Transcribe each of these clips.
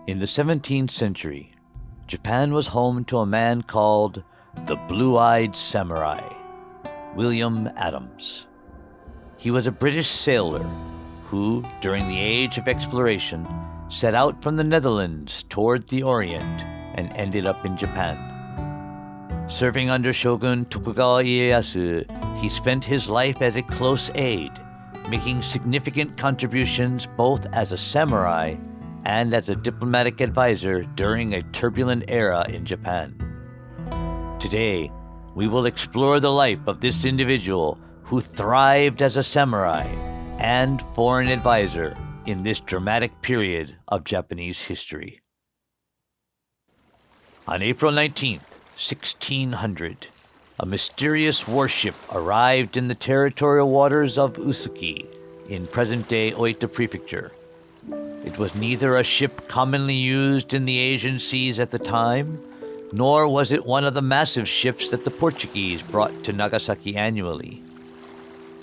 In the 17th century, Japan was home to a man called the Blue-Eyed Samurai, William Adams. He was a British sailor who, during the age of exploration, set out from the Netherlands toward the Orient and ended up in Japan. Serving under Shogun Tokugawa Ieyasu, he spent his life as a close aide, making significant contributions both as a samurai and as a diplomatic advisor during a turbulent era in Japan. Today, we will explore the life of this individual who thrived as a samurai and foreign advisor in this dramatic period of Japanese history. On April 19th, 1600, a mysterious warship arrived in the territorial waters of Usuki in present-day Oita Prefecture. It was neither a ship commonly used in the Asian seas at the time, nor was it one of the massive ships that the Portuguese brought to Nagasaki annually.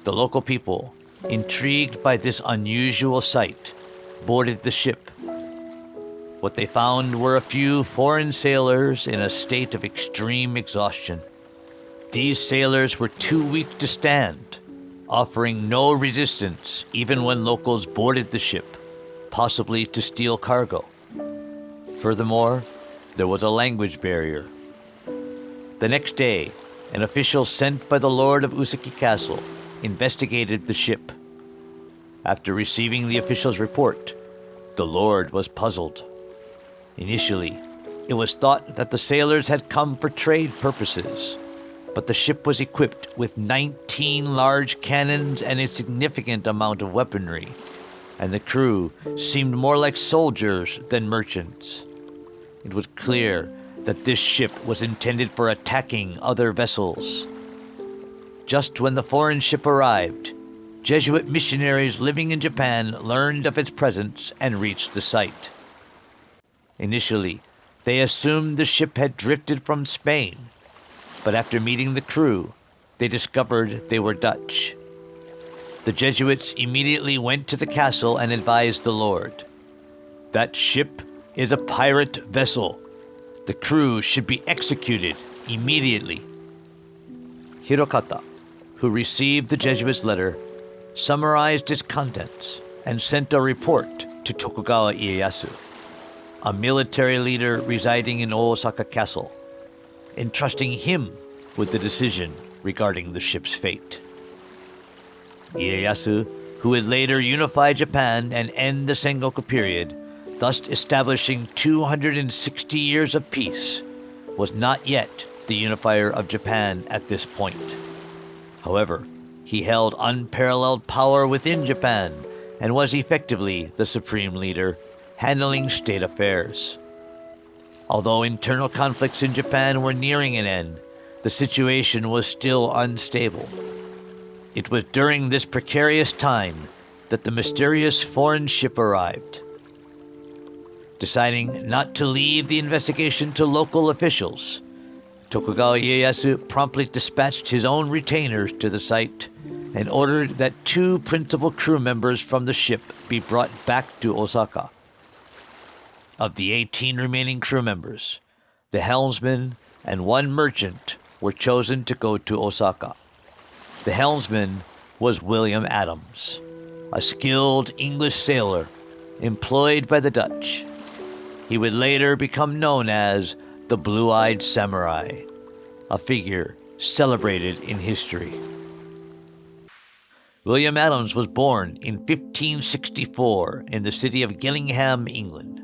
The local people, intrigued by this unusual sight, boarded the ship. What they found were a few foreign sailors in a state of extreme exhaustion. These sailors were too weak to stand, offering no resistance even when locals boarded the ship, possibly to steal cargo. Furthermore, there was a language barrier. The next day, an official sent by the Lord of Usuki Castle investigated the ship. After receiving the official's report, the Lord was puzzled. Initially, it was thought that the sailors had come for trade purposes, but the ship was equipped with 19 large cannons and a significant amount of weaponry, and the crew seemed more like soldiers than merchants. It was clear that this ship was intended for attacking other vessels. Just when the foreign ship arrived, Jesuit missionaries living in Japan learned of its presence and reached the site. Initially, they assumed the ship had drifted from Spain, but after meeting the crew, they discovered they were Dutch. The Jesuits immediately went to the castle and advised the Lord. That ship is a pirate vessel. The crew should be executed immediately. Hirokata, who received the Jesuits' letter, summarized its contents and sent a report to Tokugawa Ieyasu, a military leader residing in Osaka Castle, entrusting him with the decision regarding the ship's fate. Ieyasu, who would later unify Japan and end the Sengoku period, thus establishing 260 years of peace, was not yet the unifier of Japan at this point. However, he held unparalleled power within Japan and was effectively the supreme leader, handling state affairs. Although internal conflicts in Japan were nearing an end, the situation was still unstable. It was during this precarious time that the mysterious foreign ship arrived. Deciding not to leave the investigation to local officials, Tokugawa Ieyasu promptly dispatched his own retainers to the site and ordered that 2 principal crew members from the ship be brought back to Osaka. Of the 18 remaining crew members, the helmsman and 1 merchant were chosen to go to Osaka. The helmsman was William Adams, a skilled English sailor employed by the Dutch. He would later become known as the Blue-Eyed Samurai, a figure celebrated in history. William Adams was born in 1564 in the city of Gillingham, England.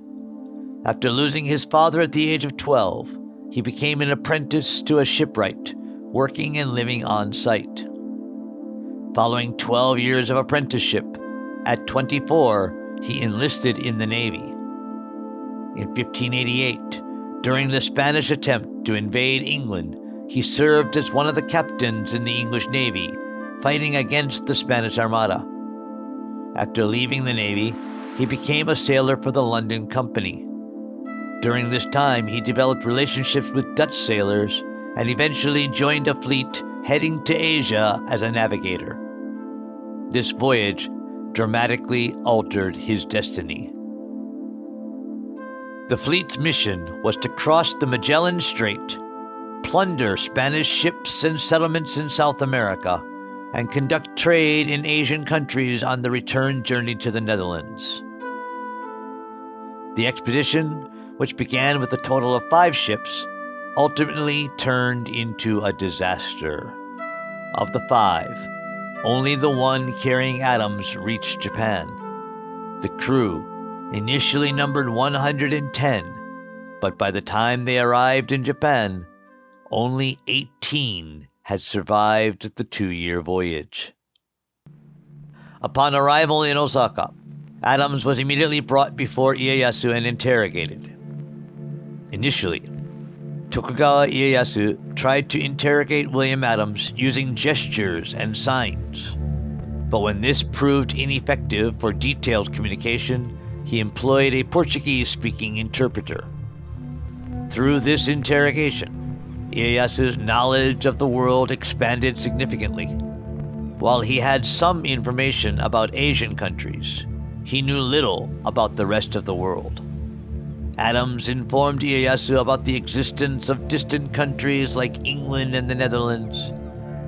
After losing his father at the age of 12, he became an apprentice to a shipwright, working and living on site. Following 12 years of apprenticeship, at 24, he enlisted in the Navy. In 1588, during the Spanish attempt to invade England, he served as one of the captains in the English Navy, fighting against the Spanish Armada. After leaving the Navy, he became a sailor for the London Company. During this time, he developed relationships with Dutch sailors and eventually joined a fleet heading to Asia as a navigator. This voyage dramatically altered his destiny. The fleet's mission was to cross the Magellan Strait, plunder Spanish ships and settlements in South America, and conduct trade in Asian countries on the return journey to the Netherlands. The expedition, which began with a total of 5 ships, ultimately turned into a disaster. Of the 5, only the one carrying Adams reached Japan. The crew initially numbered 110, but by the time they arrived in Japan, only 18 had survived the 2-year voyage. Upon arrival in Osaka, Adams was immediately brought before Ieyasu and interrogated. Initially, Tokugawa Ieyasu tried to interrogate William Adams using gestures and signs. But when this proved ineffective for detailed communication, he employed a Portuguese-speaking interpreter. Through this interrogation, Ieyasu's knowledge of the world expanded significantly. While he had some information about Asian countries, he knew little about the rest of the world. Adams informed Ieyasu about the existence of distant countries like England and the Netherlands,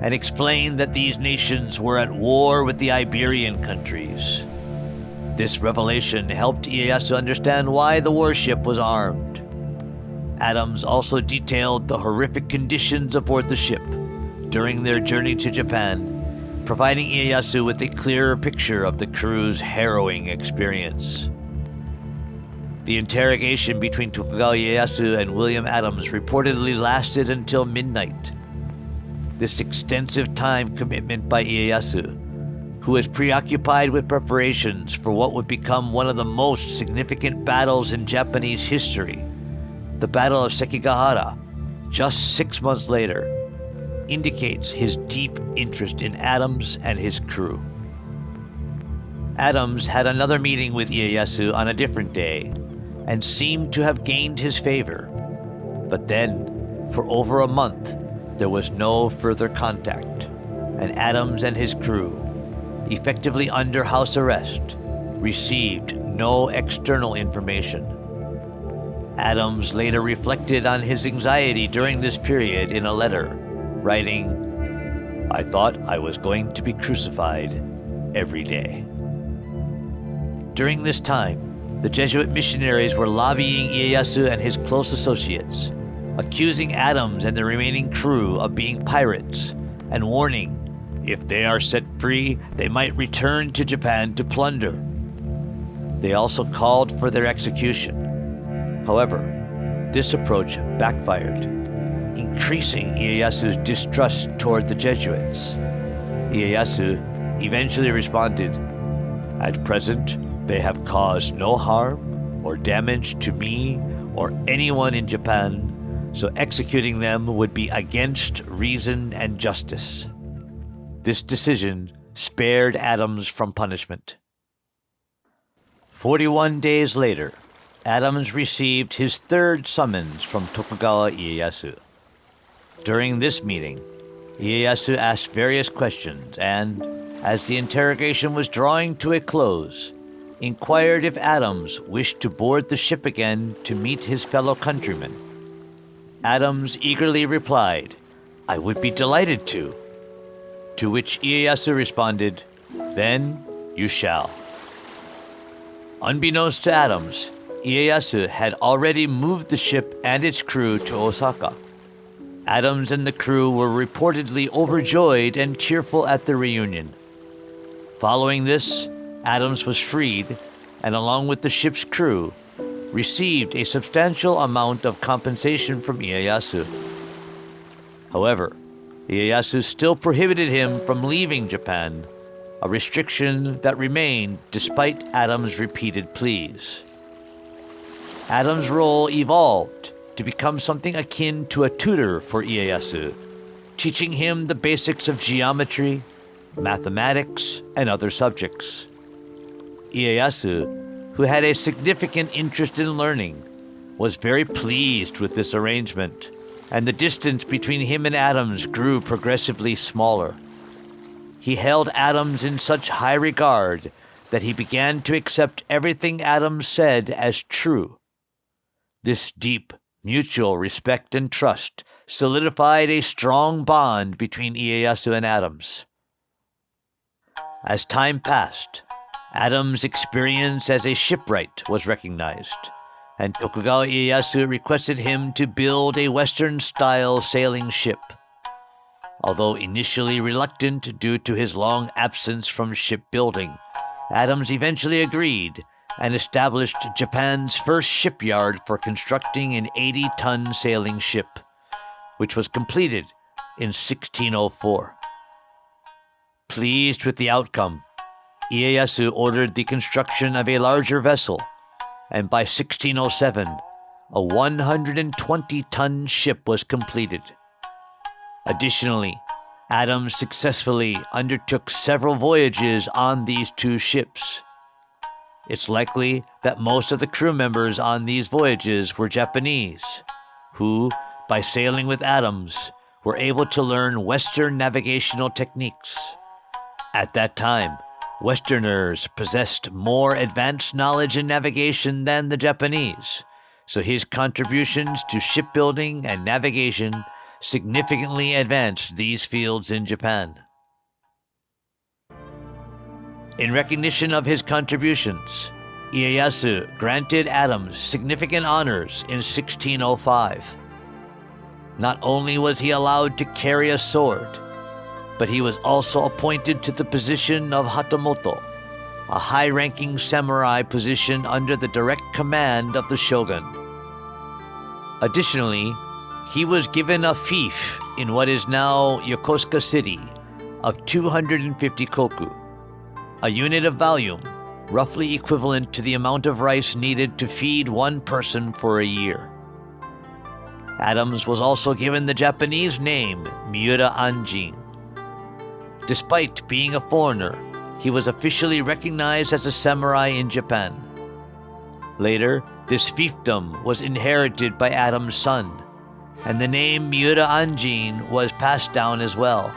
and explained that these nations were at war with the Iberian countries. This revelation helped Ieyasu understand why the warship was armed. Adams also detailed the horrific conditions aboard the ship during their journey to Japan, providing Ieyasu with a clearer picture of the crew's harrowing experience. The interrogation between Tokugawa Ieyasu and William Adams reportedly lasted until midnight. This extensive time commitment by Ieyasu, who was preoccupied with preparations for what would become one of the most significant battles in Japanese history, the Battle of Sekigahara, just 6 months later, indicates his deep interest in Adams and his crew. Adams had another meeting with Ieyasu on a different day and seemed to have gained his favor. But then, for over a month, there was no further contact, and Adams and his crew, effectively under house arrest, received no external information. Adams later reflected on his anxiety during this period in a letter, writing, "I thought I was going to be crucified every day." During this time, the Jesuit missionaries were lobbying Ieyasu and his close associates, accusing Adams and the remaining crew of being pirates, and warning, if they are set free, they might return to Japan to plunder. They also called for their execution. However, this approach backfired, increasing Ieyasu's distrust toward the Jesuits. Ieyasu eventually responded, "At present, they have caused no harm or damage to me or anyone in Japan, so executing them would be against reason and justice." This decision spared Adams from punishment. 41 days later, Adams received his 3rd summons from Tokugawa Ieyasu. During this meeting, Ieyasu asked various questions and, as the interrogation was drawing to a close, inquired if Adams wished to board the ship again to meet his fellow countrymen. Adams eagerly replied, "I would be delighted to." To which Ieyasu responded, "Then you shall." Unbeknownst to Adams, Ieyasu had already moved the ship and its crew to Osaka. Adams and the crew were reportedly overjoyed and cheerful at the reunion. Following this, Adams was freed, and along with the ship's crew, received a substantial amount of compensation from Ieyasu. However, Ieyasu still prohibited him from leaving Japan, a restriction that remained despite Adams' repeated pleas. Adams' role evolved to become something akin to a tutor for Ieyasu, teaching him the basics of geometry, mathematics, and other subjects. Ieyasu, who had a significant interest in learning, was very pleased with this arrangement, and the distance between him and Adams grew progressively smaller. He held Adams in such high regard that he began to accept everything Adams said as true. This deep, mutual respect and trust solidified a strong bond between Ieyasu and Adams. As time passed, Adams' experience as a shipwright was recognized, and Tokugawa Ieyasu requested him to build a Western-style sailing ship. Although initially reluctant due to his long absence from shipbuilding, Adams eventually agreed and established Japan's first shipyard for constructing an 80-ton sailing ship, which was completed in 1604. Pleased with the outcome, Ieyasu ordered the construction of a larger vessel, and by 1607, a 120-ton ship was completed. Additionally, Adams successfully undertook several voyages on these two ships. It's likely that most of the crew members on these voyages were Japanese, who, by sailing with Adams, were able to learn Western navigational techniques. At that time, Westerners possessed more advanced knowledge in navigation than the Japanese, so his contributions to shipbuilding and navigation significantly advanced these fields in Japan. In recognition of his contributions, Ieyasu granted Adams significant honors in 1605. Not only was he allowed to carry a sword, but he was also appointed to the position of Hatamoto, a high-ranking samurai position under the direct command of the shogun. Additionally, he was given a fief in what is now Yokosuka City of 250 koku, a unit of volume roughly equivalent to the amount of rice needed to feed one person for a year. Adams was also given the Japanese name Miura Anjin. Despite being a foreigner, he was officially recognized as a samurai in Japan. Later, this fiefdom was inherited by Adams' son, and the name Miura Anjin was passed down as well.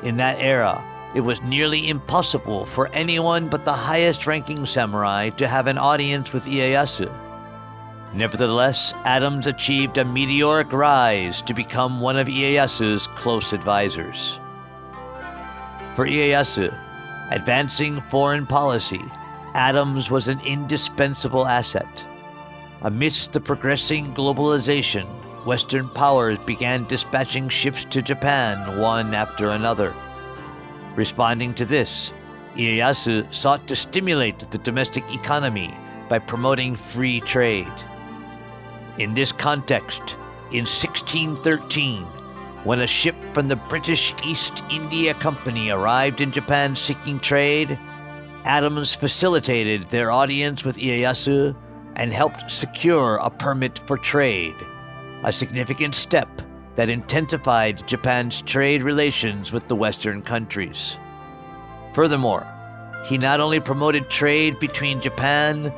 In that era, it was nearly impossible for anyone but the highest-ranking samurai to have an audience with Ieyasu. Nevertheless, Adams achieved a meteoric rise to become one of Ieyasu's close advisors. For Ieyasu, advancing foreign policy, Adams was an indispensable asset. Amidst the progressing globalization, Western powers began dispatching ships to Japan one after another. Responding to this, Ieyasu sought to stimulate the domestic economy by promoting free trade. In this context, in 1613, when a ship from the British East India Company arrived in Japan seeking trade, Adams facilitated their audience with Ieyasu and helped secure a permit for trade, a significant step that intensified Japan's trade relations with the Western countries. Furthermore, he not only promoted trade between Japan,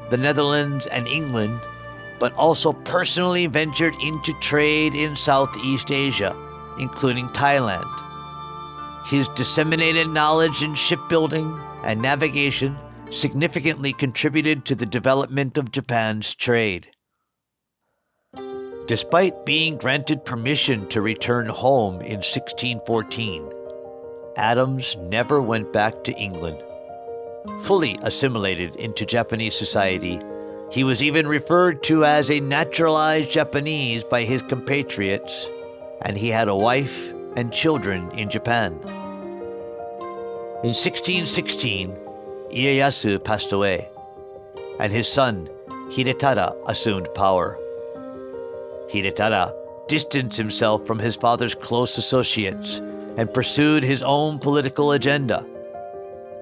the Netherlands, and England, but also personally ventured into trade in Southeast Asia, including Thailand. His disseminated knowledge in shipbuilding and navigation significantly contributed to the development of Japan's trade. Despite being granted permission to return home in 1614, Adams never went back to England. Fully assimilated into Japanese society, he was even referred to as a naturalized Japanese by his compatriots, and he had a wife and children in Japan. In 1616, Ieyasu passed away, and his son, Hidetada, assumed power. Hidetada distanced himself from his father's close associates and pursued his own political agenda.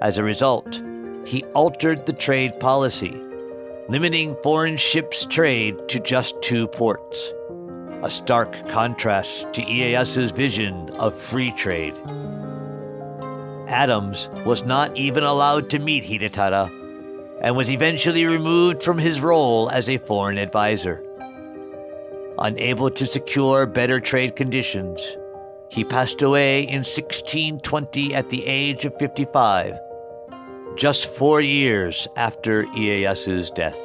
As a result, he altered the trade policy, limiting foreign ships' trade to just 2 ports, a stark contrast to Ieyasu's vision of free trade. Adams was not even allowed to meet Hidetada and was eventually removed from his role as a foreign advisor. Unable to secure better trade conditions, he passed away in 1620 at the age of 55, just 4 years after Ieyasu's death.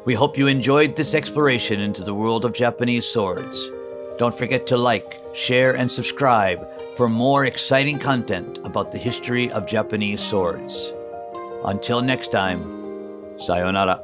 We hope you enjoyed this exploration into the world of Japanese swords. Don't forget to like, share, and subscribe for more exciting content about the history of Japanese swords. Until next time, sayonara.